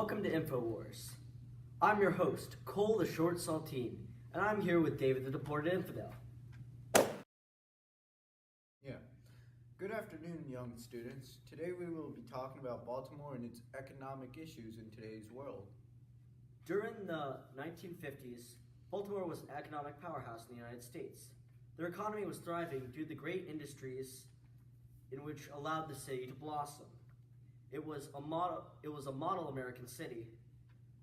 welcome to InfoWars. I'm your host, Cole the Short Saltine, and I'm here with David the Deported Infidel. Yeah. Good afternoon, young students. Today we will be talking about Baltimore and its economic issues in today's world. During the 1950s, Baltimore was an economic powerhouse in the United States. Their economy was thriving due to the great industries in which allowed the city to blossom. It was a model American city,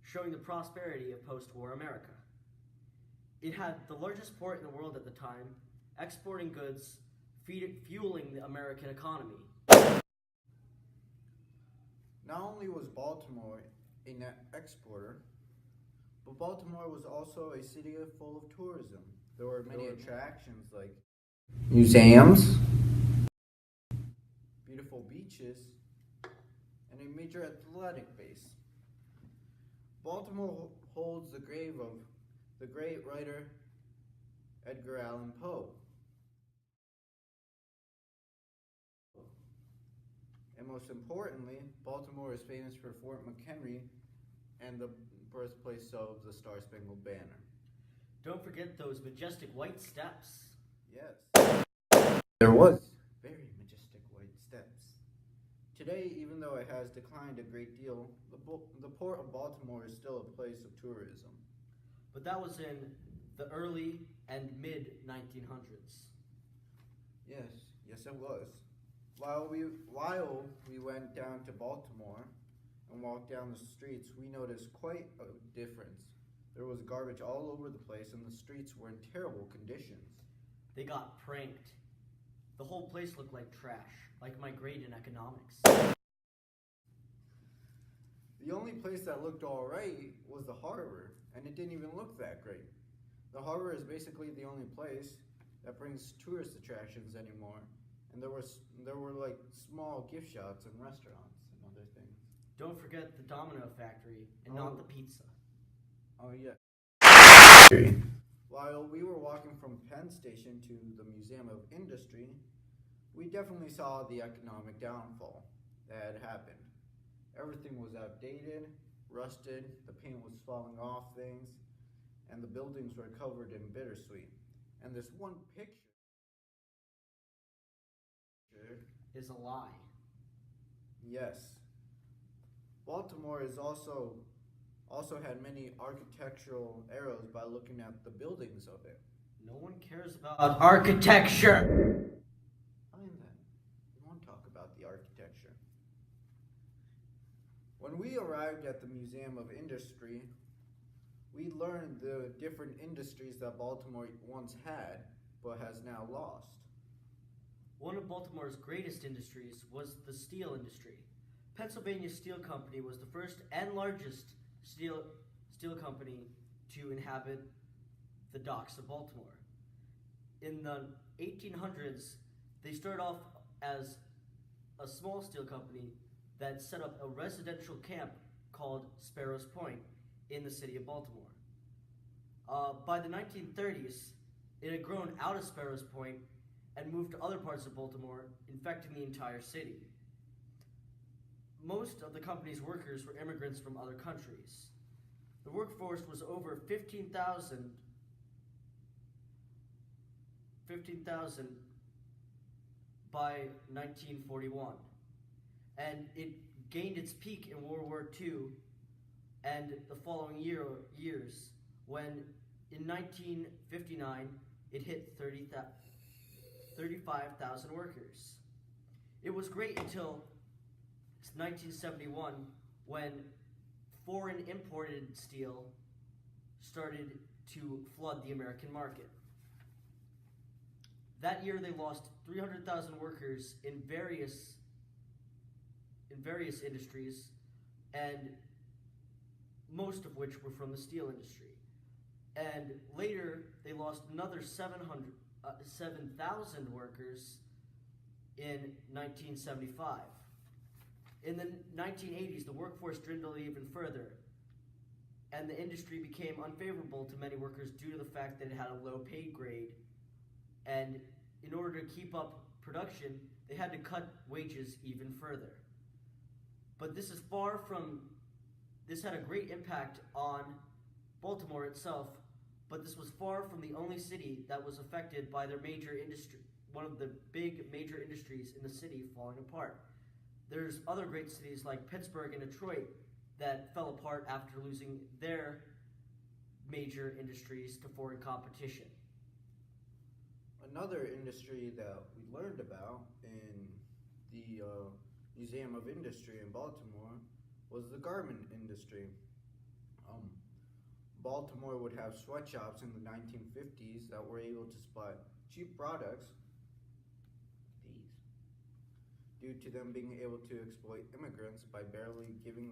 showing the prosperity of post-war America. It had the largest port in the world at the time, exporting goods, fueling the American economy. Not only was Baltimore a net exporter, but Baltimore was also a city full of tourism. There were many attractions like museums, beautiful beaches, and a major athletic base. Baltimore holds the grave of the great writer Edgar Allan Poe. And most importantly, Baltimore is famous for Fort McHenry and the birthplace of the Star-Spangled Banner. Don't forget those majestic white steps. Yes, there was very majestic white steps. Today, even though it has declined a great deal, the Port of Baltimore is still a place of tourism. But that was in the early and mid-1900s. Yes it was. While we went down to Baltimore and walked down the streets, we noticed quite a difference. There was garbage all over the place and the streets were in terrible conditions. They got pranked. The whole place looked like trash, like my grade in economics. The only place that looked alright was the harbor, and it didn't even look that great. The harbor is basically the only place that brings tourist attractions anymore, and there were like small gift shops and restaurants and other things. Don't forget the Domino factory and not the pizza. Oh yeah. While we were walking from Penn Station to the Museum of Industry, we definitely saw the economic downfall that had happened. Everything was outdated, rusted, the paint was falling off things, and the buildings were covered in bittersweet. And this one picture is a lie. Yes. Baltimore is also had many architectural errors by looking at the buildings of it. No one cares about architecture. Fine then. We won't talk about the architecture. When we arrived at the Museum of Industry, we learned the different industries that Baltimore once had, but has now lost. One of Baltimore's greatest industries was the steel industry. Pennsylvania Steel Company was the first and largest steel company to inhabit the docks of Baltimore. In the 1800s, they started off as a small steel company that set up a residential camp called Sparrows Point in the city of Baltimore. By the 1930s, it had grown out of Sparrows Point and moved to other parts of Baltimore, infecting the entire city. Most of the company's workers were immigrants from other countries. The workforce was over 15,000 by 1941, and it gained its peak in World War II and the following years, when in 1959 it hit 35,000 workers. It was great until 1971, when foreign imported steel started to flood the American market. That year they lost 300,000 workers in various industries, and most of which were from the steel industry. And later they lost another 7,000 workers in 1975. In the 1980s, the workforce dwindled even further, and the industry became unfavorable to many workers due to the fact that it had a low pay grade. And in order to keep up production, they had to cut wages even further. But this is far from This had a great impact on Baltimore itself, but this was far from the only city that was affected by their major industry, one of the big major industries in the city falling apart. There's other great cities like Pittsburgh and Detroit that fell apart after losing their major industries to foreign competition. Another industry that we learned about in the Museum of Industry in Baltimore was the garment industry. Baltimore would have sweatshops in the 1950s that were able to supply cheap products, these, due to them being able to exploit immigrants by barely giving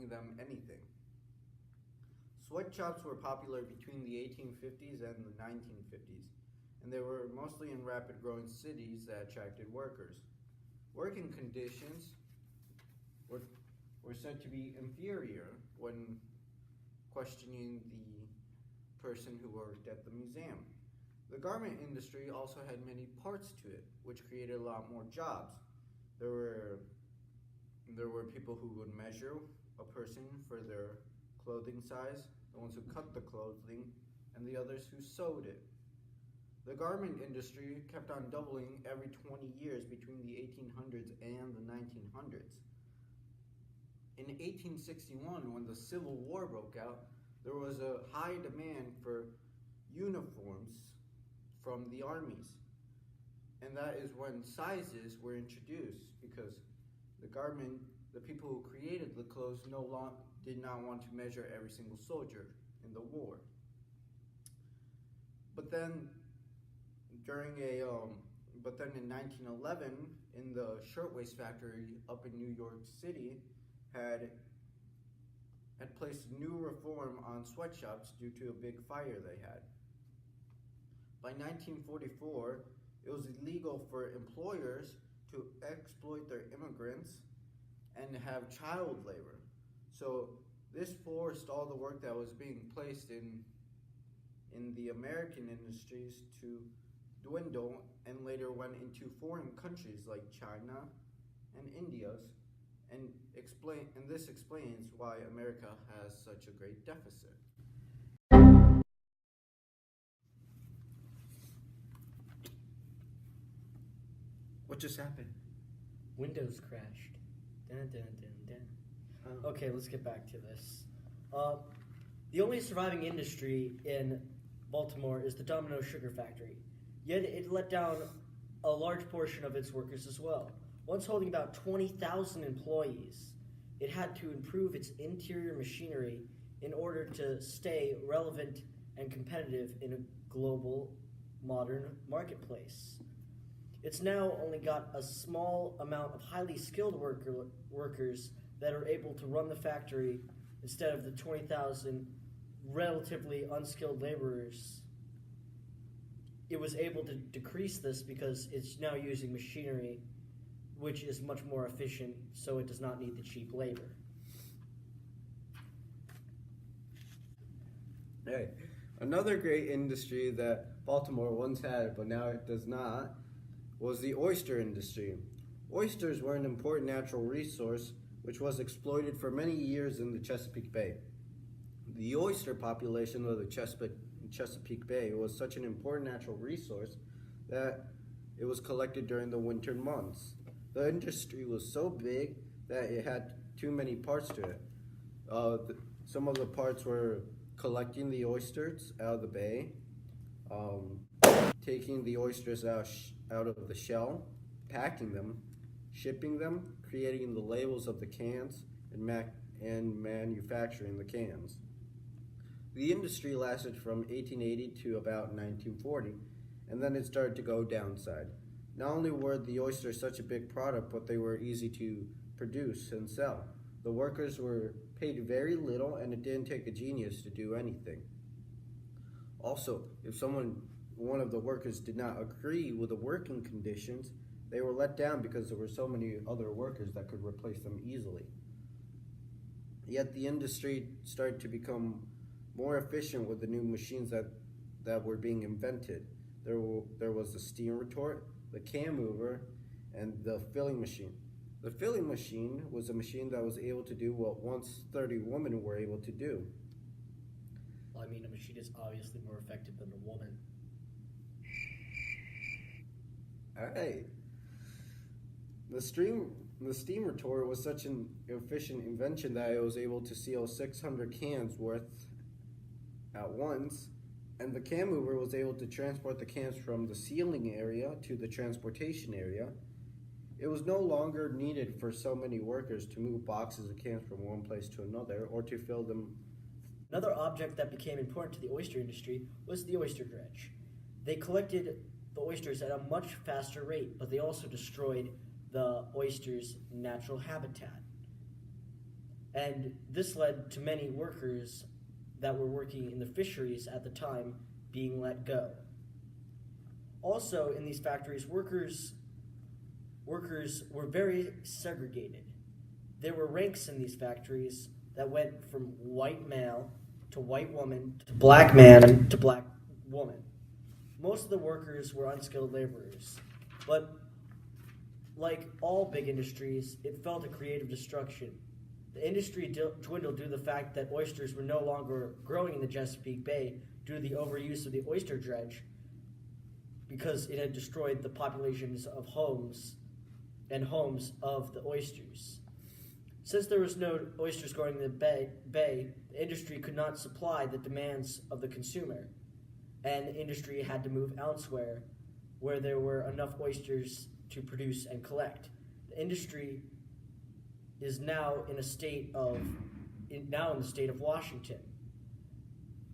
them anything. Sweatshops were popular between the 1850s and the 1950s, and they were mostly in rapid growing cities that attracted workers. Working conditions were said to be inferior when questioning the person who worked at the museum. The garment industry also had many parts to it, which created a lot more jobs. There were people who would measure a person for their clothing size, the ones who cut the clothing, and the others who sewed it. The garment industry kept on doubling every 20 years between the 1800s and the 1900s. In 1861, when the Civil War broke out, there was a high demand for uniforms from the armies. And that is when sizes were introduced, because the people who created the clothes did not want to measure every single soldier in the war. But then in 1911, in the shirtwaist factory up in New York City, had placed new reform on sweatshops due to a big fire they had. By 1944, it was illegal for employers to exploit their immigrants and have child labor. So this forced all the work that was being placed in the American industries to dwindle, and later went into foreign countries like China and India's, and this explains why America has such a great deficit. What just happened? Windows crashed. Dun, dun, dun, dun. Okay, let's get back to this. The only surviving industry in Baltimore is the Domino Sugar Factory, yet it let down a large portion of its workers as well. Once holding about 20,000 employees, it had to improve its interior machinery in order to stay relevant and competitive in a global, modern marketplace. It's now only got a small amount of highly skilled workers that are able to run the factory instead of the 20,000 relatively unskilled laborers. It was able to decrease this because it's now using machinery which is much more efficient, so it does not need the cheap labor. Hey, another great industry that Baltimore once had, but now it does not, was the oyster industry. Oysters were an important natural resource which was exploited for many years in the Chesapeake Bay. The oyster population of the Chesapeake Bay was such an important natural resource that it was collected during the winter months. The industry was so big that it had too many parts to it. Some of the parts were collecting the oysters out of the bay, taking the oysters out of the shell, packing them, shipping them, creating the labels of the cans, and manufacturing the cans. The industry lasted from 1880 to about 1940, and then it started to go downside. Not only were the oysters such a big product, but they were easy to produce and sell. The workers were paid very little, and it didn't take a genius to do anything. Also, if one of the workers did not agree with the working conditions, they were let down because there were so many other workers that could replace them easily. Yet the industry started to become more efficient with the new machines that were being invented. There was the steam retort, the can mover, and the filling machine. The filling machine was a machine that was able to do what once 30 women were able to do. Well, I mean, a machine is obviously more effective than a woman. Alright. The steam retorter was such an efficient invention that it was able to seal 600 cans worth at once, and the can mover was able to transport the cans from the sealing area to the transportation area. It was no longer needed for so many workers to move boxes of cans from one place to another or to fill them. Another object that became important to the oyster industry was the oyster dredge. They collected the oysters at a much faster rate, but they also destroyed the oyster's natural habitat. And this led to many workers that were working in the fisheries at the time being let go. Also, in these factories, workers were very segregated. There were ranks in these factories that went from white male to white woman to black man to black woman. Most of the workers were unskilled laborers, but like all big industries, it fell to creative destruction. The industry dwindled due to the fact that oysters were no longer growing in the Chesapeake Bay due to the overuse of the oyster dredge, because it had destroyed the populations of homes of the oysters. Since there was no oysters growing in the bay, the industry could not supply the demands of the consumer, and the industry had to move elsewhere where there were enough oysters to produce and collect. The industry is now in the state of Washington.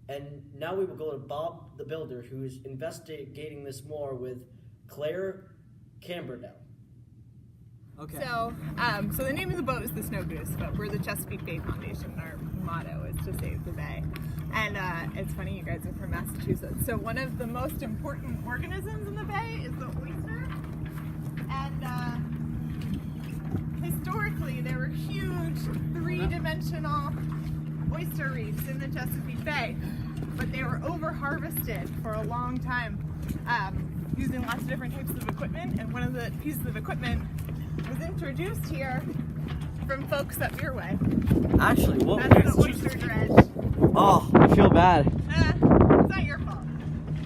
And now we will go to Bob the Builder, who is investigating this more with Claire Camberdell. Okay. So the name of the boat is the Snow Goose, but we're the Chesapeake Bay Foundation. Our motto is to save the bay. And it's funny, you guys are from Massachusetts. So one of the most important organisms in the bay is the oyster. And historically, there were huge three-dimensional oyster reefs in the Chesapeake Bay, but they were over-harvested for a long time using lots of different types of equipment. And one of the pieces of equipment was introduced here from folks up your way. Actually, what? That's the oyster dredge. Oh, I feel bad. It's not your fault.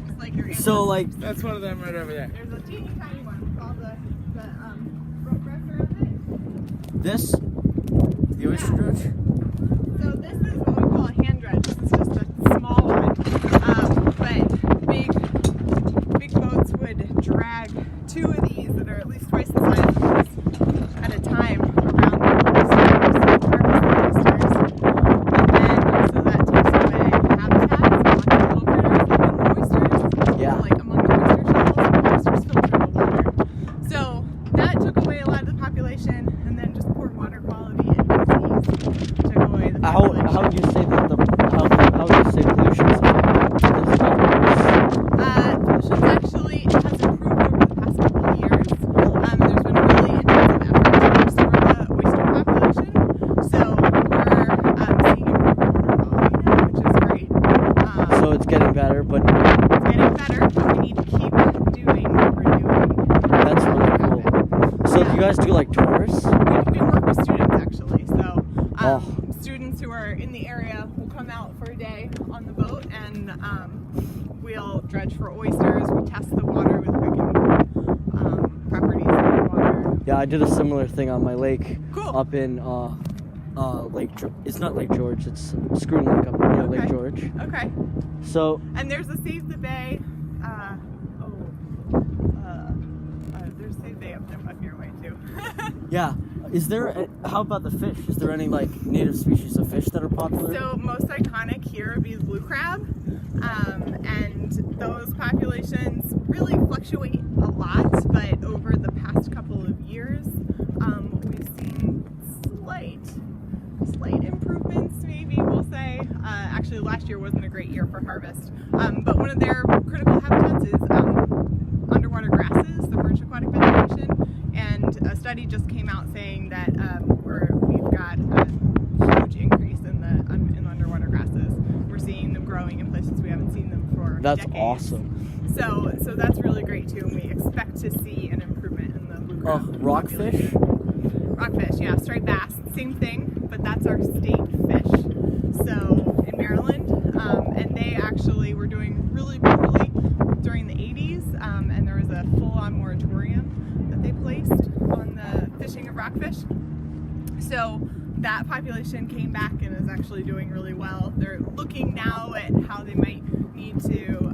It's like your So, like, That's one of them right over there. there's a teeny tiny one called the rope wrapped around it. this, the oyster dredge. So this is what we call a hand dredge. This is just a small one. But big boats would drag two of these that are at least twice the size of this at a time around the oysters, harvest the oysters. And then so that takes away habitats, lots of little critters live in the oysters. Yeah. Like among the oyster shells, the oysters filter the water. So that took away a lot of the population, and then just poor water quality and disease took away the population. How would you say that how would you say pollution is Pollution's actually has improved over the past couple of years. There's been a really intensive effort to restore the oyster population. So we're seeing improved water quality now, which is great. So it's getting better, but It's getting better, but we need to keep doing what we're doing. that's really cool. So do you guys do like tours? We work with students actually. So Oh. students who are in the area will come out for a day on the boat, and we'll dredge for oysters. We test the water with properties of the water. Yeah, I did a similar thing on my lake. Cool. Up in it's not Lake George, it's Scroon Lake up near Lake Okay. George. Okay. So And there's a Save the Bay. There's Save Bay up your way too. yeah, how about the fish? Is there any like native species of fish that are popular? So most iconic here would be the blue crab, and those populations really fluctuate a lot. But over the past couple of years, we've seen slight improvements. Maybe we'll say. Actually, last year wasn't a great year for harvest, but one of their critical habitats is underwater grasses, the birch aquatic vegetation, and a study just came out saying that we've got a huge increase in the underwater grasses. We're seeing them growing in places we haven't seen them for That's decades. awesome. So that's really great too, and we expect to see an improvement in the blue crab Rockfish? population. Rockfish, yeah, striped bass, same thing, but that's our state fish. So in Maryland, and they actually were doing really poorly during the 80s, and there was a full-on moratorium that they placed on the fishing of rockfish. So that population came back and is actually doing really well. They're looking now at how they might need to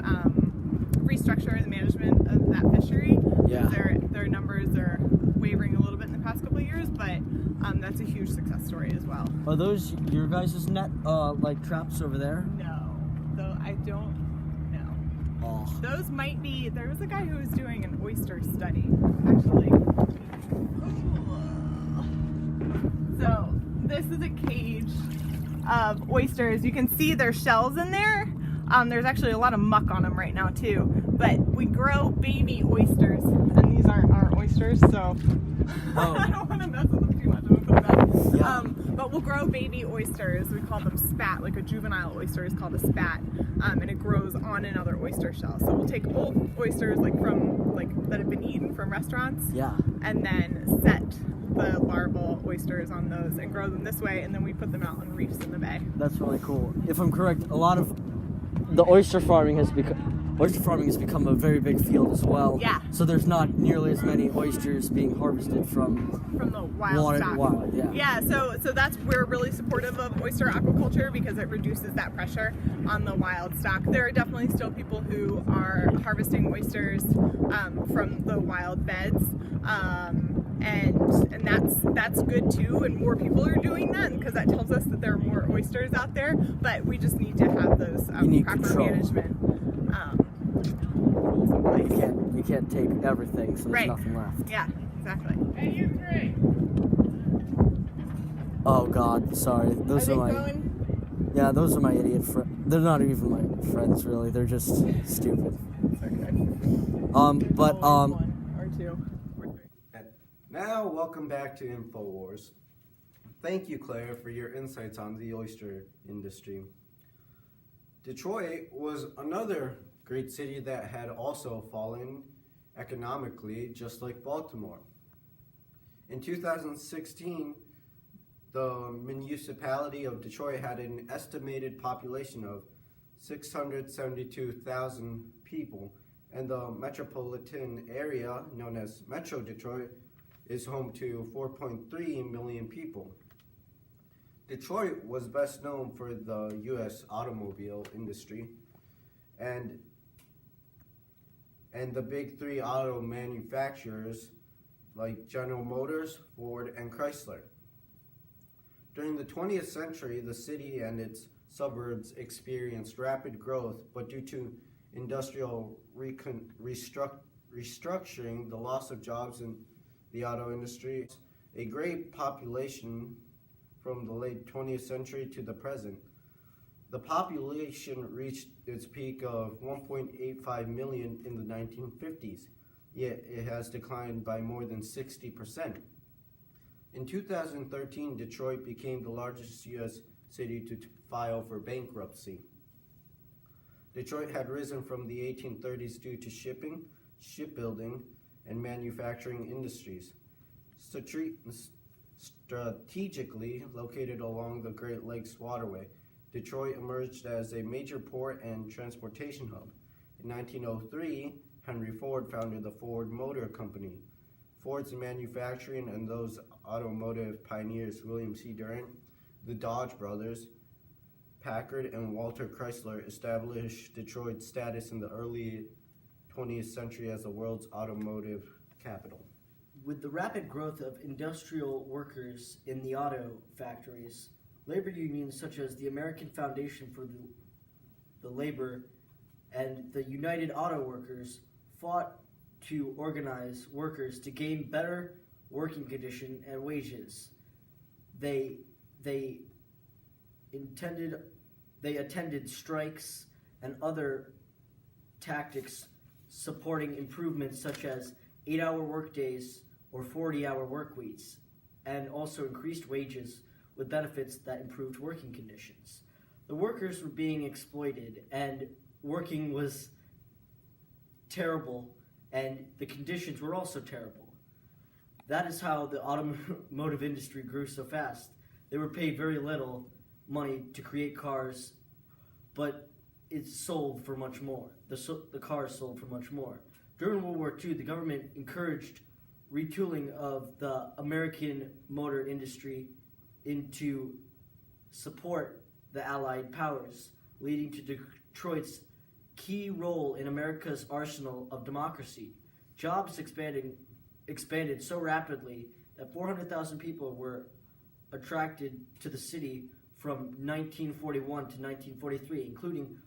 restructure the management of that fishery. Yeah. Their numbers are wavering a little bit in the past couple of years, but that's a huge success story as well. Are those your guys' net like traps over there? No, though I don't know. Oh. Those might be. There was a guy who was doing an oyster study, actually. So this is a cage of oysters. You can see their shells in there. There's actually a lot of muck on them right now too. But we grow baby oysters, and these aren't our oysters, so I don't want to mess with them too much. I'm gonna put them out. But we'll grow baby oysters. We call them spat. Like a juvenile oyster is called a spat, and it grows on another oyster shell. So we'll take old oysters that have been eaten from restaurants, and then set the larval oysters on those and grow them this way, and then we put them out on reefs in the bay. That's really cool. If I'm correct, a lot of the oyster farming has become a very big field as well. Yeah. So there's not nearly as many oysters being harvested from the wild stock. Yeah. So we're really supportive of oyster aquaculture because it reduces that pressure on the wild stock. There are definitely still people who are harvesting oysters from the wild beds. And that's good too, and more people are doing that because that tells us that there are more oysters out there, but we just need to have those proper control. Management rules in place. You can't take everything, so there's nothing left. Yeah, exactly. Hey, you three! Oh God, sorry. Those are my idiot friends. They're not even my friends really. They're just stupid. One or two. Now, welcome back to InfoWars. Thank you, Claire, for your insights on the oyster industry. Detroit was another great city that had also fallen economically, just like Baltimore. In 2016, the municipality of Detroit had an estimated population of 672,000 people, and the metropolitan area, known as Metro Detroit, is home to 4.3 million people. Detroit was best known for the U.S. automobile industry and the big three auto manufacturers like General Motors, Ford, and Chrysler. During the 20th century, the city and its suburbs experienced rapid growth, but due to industrial restructuring, the loss of jobs in the auto industry, a great population from the late 20th century to the present. The population reached its peak of 1.85 million in the 1950s, yet it has declined by more than 60%. In 2013, Detroit became the largest U.S. city to file for bankruptcy. Detroit had risen from the 1830s due to shipping, shipbuilding, and manufacturing industries. Strategically located along the Great Lakes Waterway, Detroit emerged as a major port and transportation hub. In 1903, Henry Ford founded the Ford Motor Company. Ford's manufacturing and those automotive pioneers, William C. Durant, the Dodge brothers, Packard, and Walter Chrysler, established Detroit's status in the early 20th century as the world's automotive capital. With the rapid growth of industrial workers in the auto factories, labor unions such as the American Foundation for the Labor and the United Auto Workers fought to organize workers to gain better working condition and wages. They attended strikes and other tactics supporting improvements such as 8-hour workdays or 40-hour work weeks, and also increased wages with benefits that improved working conditions. The workers were being exploited, and working was terrible, and the conditions were also terrible. That is how the automotive industry grew so fast. They were paid very little money to create cars, but it sold for much more. The cars sold for much more. During World War II, the government encouraged retooling of the American motor industry into support the Allied powers, leading to Detroit's key role in America's arsenal of democracy. Jobs expanded so rapidly that 400,000 people were attracted to the city from 1941 to 1943, including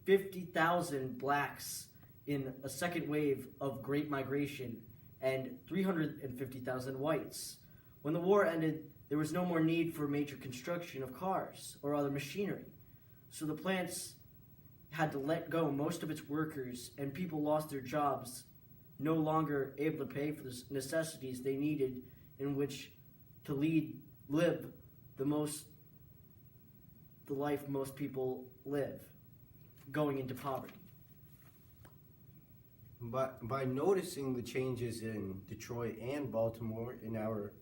50,000 blacks in a second wave of Great Migration and 350,000 whites. When the war ended, there was no more need for major construction of cars or other machinery. So the plants had to let go most of its workers, and people lost their jobs, no longer able to pay for the necessities they needed in which to live the life most people live, going into poverty. But by noticing the changes in Detroit and Baltimore in our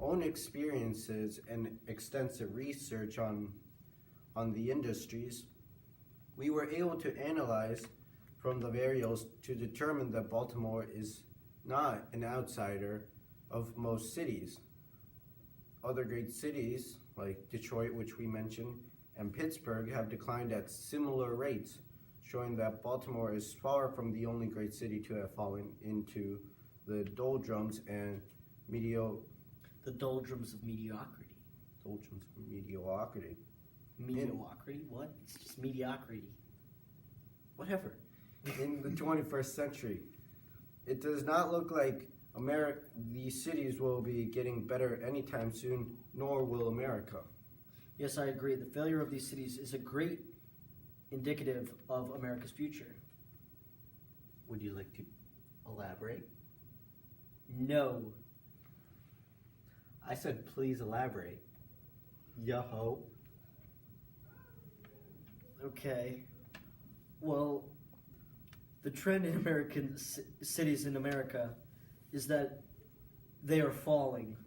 own experiences and extensive research on the industries, we were able to analyze from the variables to determine that Baltimore is not an outsider of most cities. Other great cities like Detroit, which we mentioned, and Pittsburgh have declined at similar rates, showing that Baltimore is far from the only great city to have fallen into the doldrums and The doldrums of mediocrity. doldrums of mediocrity. Mediocrity? What? It's just mediocrity. Whatever. In the 21st century, it does not look like these cities will be getting better anytime soon, nor will America. Yes, I agree. The failure of these cities is a great indicative of America's future. Would you like to elaborate? No. I said please elaborate. Yo-ho. Okay. Well, the trend in American cities in America is that they are falling,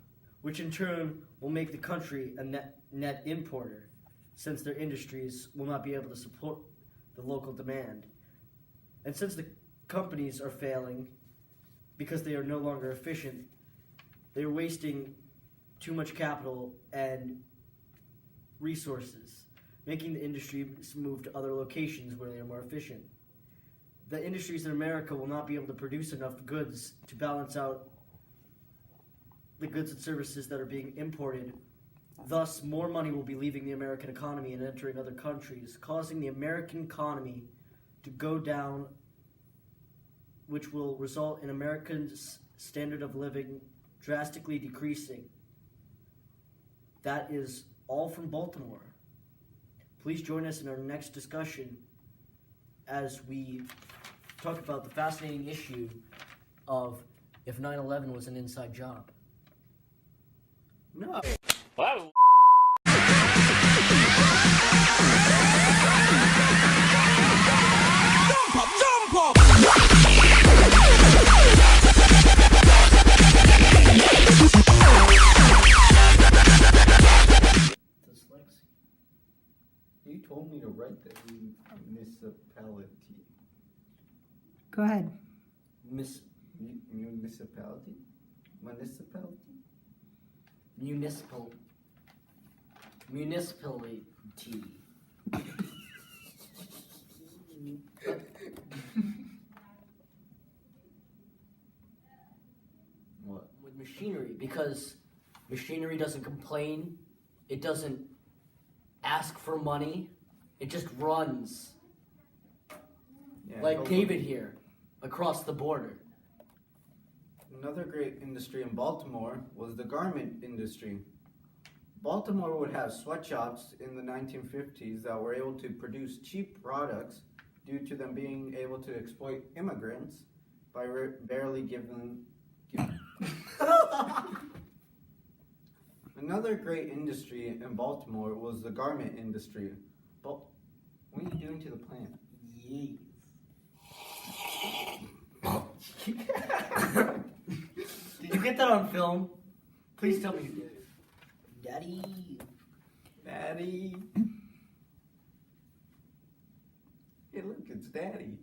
which in turn will make the country a net importer, since their industries will not be able to support the local demand. And since the companies are failing because they are no longer efficient, they are wasting too much capital and resources, making the industries move to other locations where they are more efficient. The industries in America will not be able to produce enough goods to balance out the goods and services that are being imported. Thus, more money will be leaving the American economy and entering other countries, causing the American economy to go down, which will result in Americans' standard of living drastically decreasing. That is all from Baltimore. Please join us in our next discussion as we talk about the fascinating issue of if 9/11 was an inside job. No. Wow. Dyslexia. You told me to write that municipality. Go ahead. Municipality? Municipality? Municipality. What? With machinery, because machinery doesn't complain, it doesn't ask for money, it just runs. Yeah, Like hold David here, across the border. Another great industry in Baltimore was the garment industry. Baltimore would have sweatshops in the 1950s that were able to produce cheap products due to them being able to exploit immigrants by barely giving. Another great industry in Baltimore was the garment industry. What are you doing to the plant? Yes. you get that on film? Please tell me you did. Daddy. Daddy. Hey, look, it's Daddy.